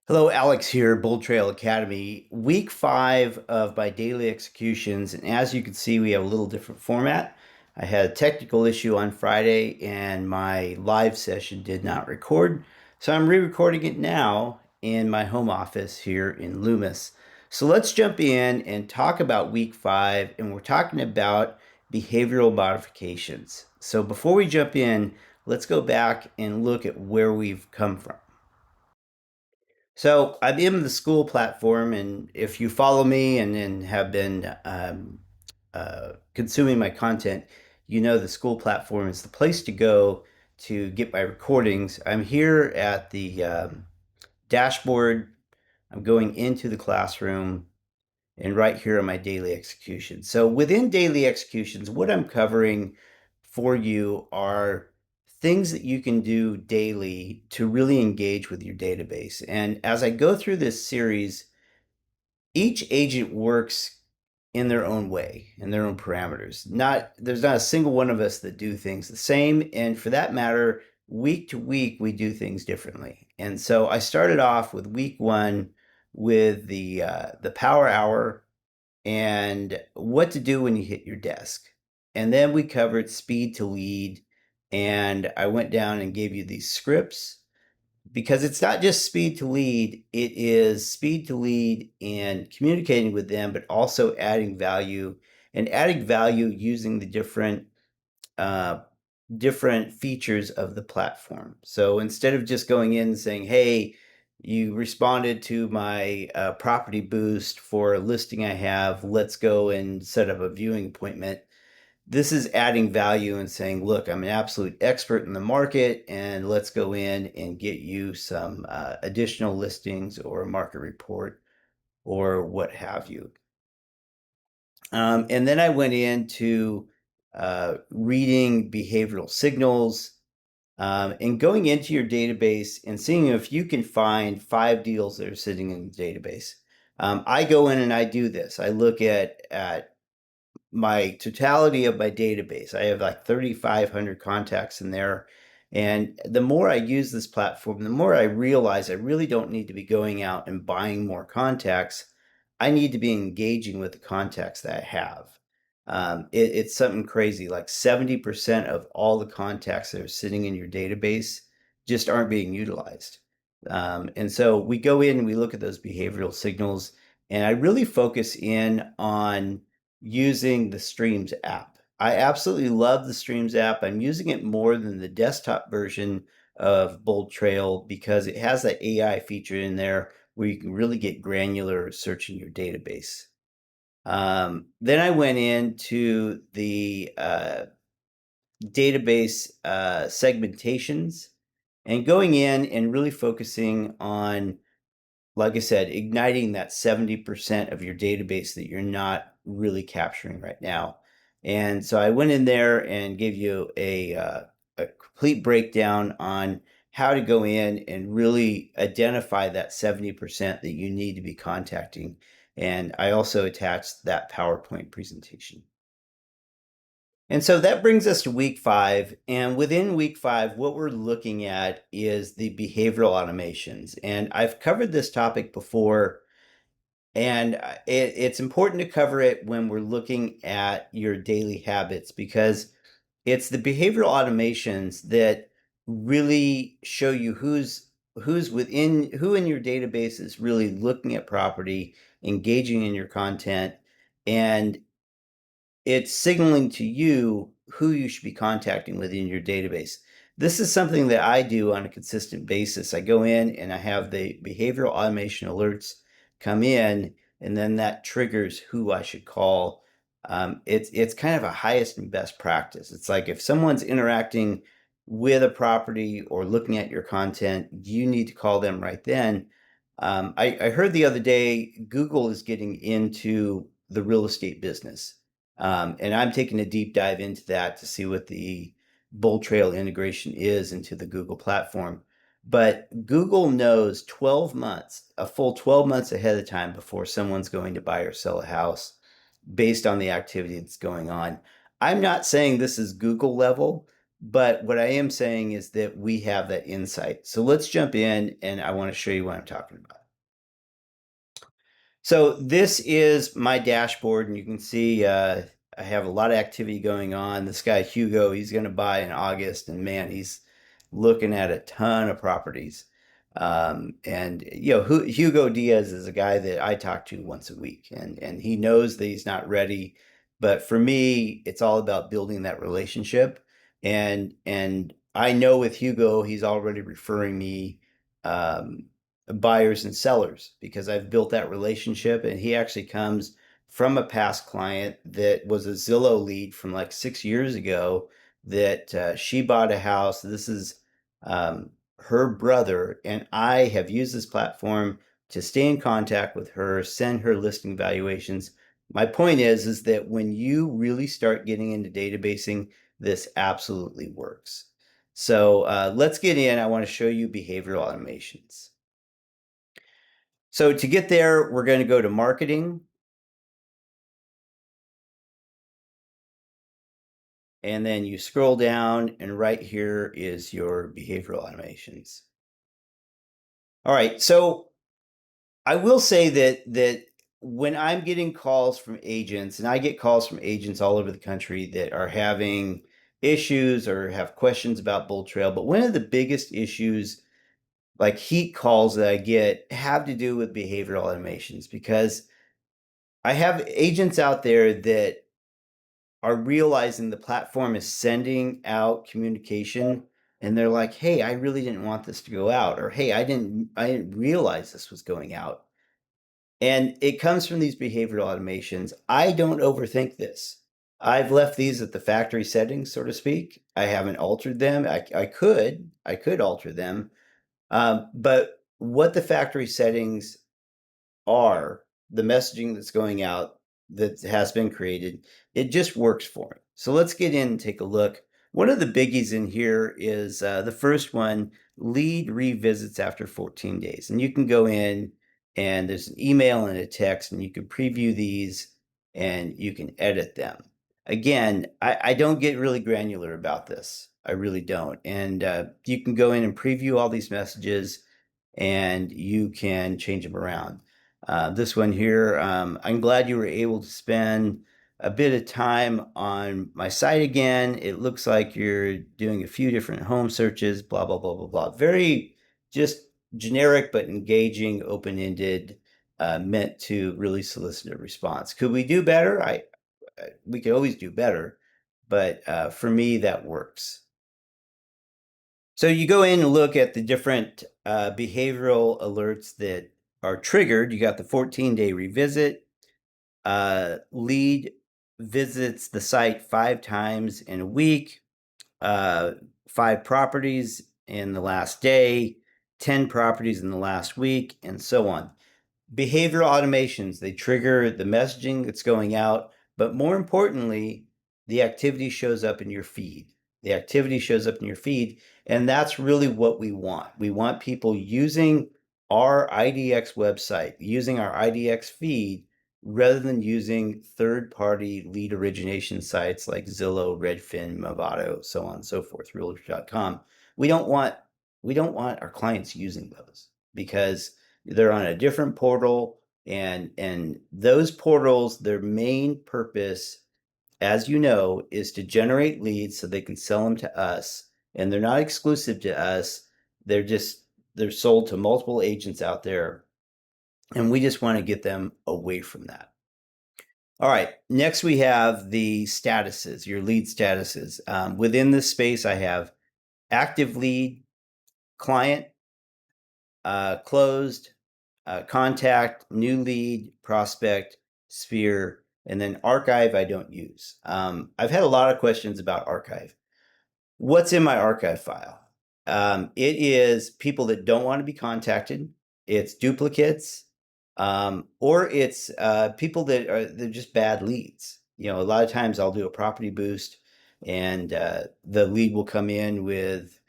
Hello, Alex here, BoldTrail Academy. Week 5 of my daily executions, and as you can see, we have a little different format. I had a technical issue on Friday, and my live session did not record, so I'm re-recording it now in my home office here in Loomis. So let's jump in and talk about week 5, and we're talking about behavioral modifications. So before we jump in, let's go back and look at where we've come from. So I'm in the school platform, and if you follow me and have been consuming my content, you know the school platform is the place to go to get my recordings. I'm here at the dashboard. I'm going into the classroom, and right here are my daily executions. So within daily executions, what I'm covering for you are things that you can do daily to really engage with your database. And as I go through this series, each agent works in their own way, in their own parameters. There's not a single one of us that do things the same. And for that matter, week to week, we do things differently. And so I started off with week 1 with the power hour and what to do when you hit your desk. And then we covered speed to lead. And I went down and gave you these scripts because it's not just speed to lead, it is speed to lead and communicating with them, but also adding value using the uh, different features of the platform. So instead of just going in and saying, hey, you responded to my property boost for a listing I have, let's go and set up a viewing appointment. This is adding value and saying, look, I'm an absolute expert in the market, and let's go in and get you some additional listings or a market report or what have you. And then I went into reading behavioral signals and going into your database and seeing if you can find 5 deals that are sitting in the database. I go in and I do this. I look at my totality of my database. I have like 3,500 contacts in there. And the more I use this platform, the more I realize I really don't need to be going out and buying more contacts. I need to be engaging with the contacts that I have. It's something crazy. Like 70% of all the contacts that are sitting in your database just aren't being utilized. And so we go in and we look at those behavioral signals, and I really focus in on using the Streams app. I absolutely love the Streams app. I'm using it more than the desktop version of BoldTrail because it has that AI feature in there where you can really get granular searching your database. Then I went into the database segmentations and going in and really focusing on, like I said, igniting that 70% of your database that you're not really capturing right now. And so I went in there and gave you a complete breakdown on how to go in and really identify that 70% that you need to be contacting. And I also attached that PowerPoint presentation. And so that brings us to week 5. And within week 5, what we're looking at is the behavioral automations. And I've covered this topic before, and it's important to cover it when we're looking at your daily habits because it's the behavioral automations that really show you who in your database is really looking at property, engaging in your content, and it's signaling to you who you should be contacting within your database. This is something that I do on a consistent basis. I go in and I have the behavioral automation alerts come in, and then that triggers who I should call. It's kind of a highest and best practice. It's like if someone's interacting with a property or looking at your content, you need to call them right then. I heard the other day Google is getting into the real estate business. And I'm taking a deep dive into that to see what the BoldTrail integration is into the Google platform. But Google knows 12 months, a full 12 months ahead of time before someone's going to buy or sell a house based on the activity that's going on. I'm not saying this is Google level, But what I am saying is that we have that insight. So let's jump in and I want to show you what I'm talking about. So this is my dashboard, and you can see I have a lot of activity going on. This guy Hugo, he's going to buy in August, and man, he's looking at a ton of properties. And Hugo Diaz is a guy that I talk to once a week, and he knows that he's not ready. But for me, it's all about building that relationship. And I know with Hugo, he's already referring me um, buyers and sellers because I've built that relationship. And he actually comes from a past client that was a Zillow lead from like 6 years ago that she bought a house. This is her brother, and I have used this platform to stay in contact with her, send her listing valuations. My point is that when you really start getting into databasing, this absolutely works. So let's get in. I want to show you behavioral automations. So to get there, we're going to go to marketing. And then you scroll down, and right here is your behavioral automations. All right, so I will say that when I'm getting calls from agents, and I get calls from agents all over the country that are having issues or have questions about BoldTrail, but one of the biggest issues, like heat calls that I get, have to do with behavioral automations because I have agents out there that are realizing the platform is sending out communication and they're like, hey, I really didn't want this to go out, or hey, I didn't realize this was going out. And it comes from these behavioral automations. I don't overthink this. I've left these at the factory settings, so to speak. I haven't altered them. I could alter them. But what the factory settings are, the messaging that's going out that has been created, it just works for me. So let's get in and take a look. One of the biggies in here is the first one, lead revisits after 14 days. And you can go in and there's an email and a text, and you can preview these and you can edit them. Again, I don't get really granular about this. I really don't. And you can go in and preview all these messages and you can change them around. This one here, I'm glad you were able to spend a bit of time on my site again. It looks like you're doing a few different home searches, blah, blah, blah, blah, blah. Very just generic but engaging, open-ended, meant to really solicit a response. Could we do better? We could always do better, but for me, that works. So you go in and look at the different behavioral alerts that are triggered. You got the 14-day revisit. Lead visits the site 5 times in a week, 5 properties in the last day, 10 properties in the last week, and so on. Behavioral automations, they trigger the messaging that's going out, but more importantly, the activity shows up in your feed. The activity shows up in your feed, and that's really what we want. We want people using our IDX website, using our IDX feed, rather than using third-party lead origination sites like Zillow, Redfin, Movado, so on and so forth, Realtor.com. We don't want our clients using those because they're on a different portal, and those portals, their main purpose, as you know, is to generate leads so they can sell them to us. And they're not exclusive to us. They're sold to multiple agents out there. And we just want to get them away from that. All right, next we have the statuses, your lead statuses. Within this space, I have active lead, client, closed, contact, new lead, prospect, sphere, and then archive I don't use. I've had a lot of questions about archive. What's in my archive file? It is people that don't want to be contacted. It's duplicates, or it's people they're just bad leads. A lot of times I'll do a property boost, and the lead will come in with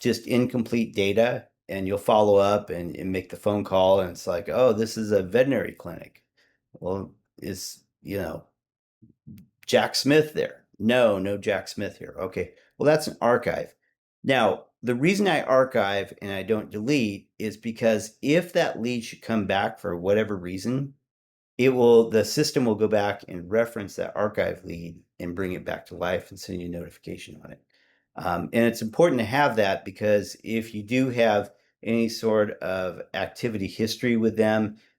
just incomplete data, and you'll follow up and make the phone call, and it's like, oh, this is a veterinary clinic. Well, is Jack Smith there? No Jack Smith here. Okay. Well, that's an archive. Now, the reason I archive and I don't delete is because if that lead should come back for whatever reason, the system will go back and reference that archive lead and bring it back to life and send you a notification on it. And it's important to have that because if you do have any sort of activity history with them,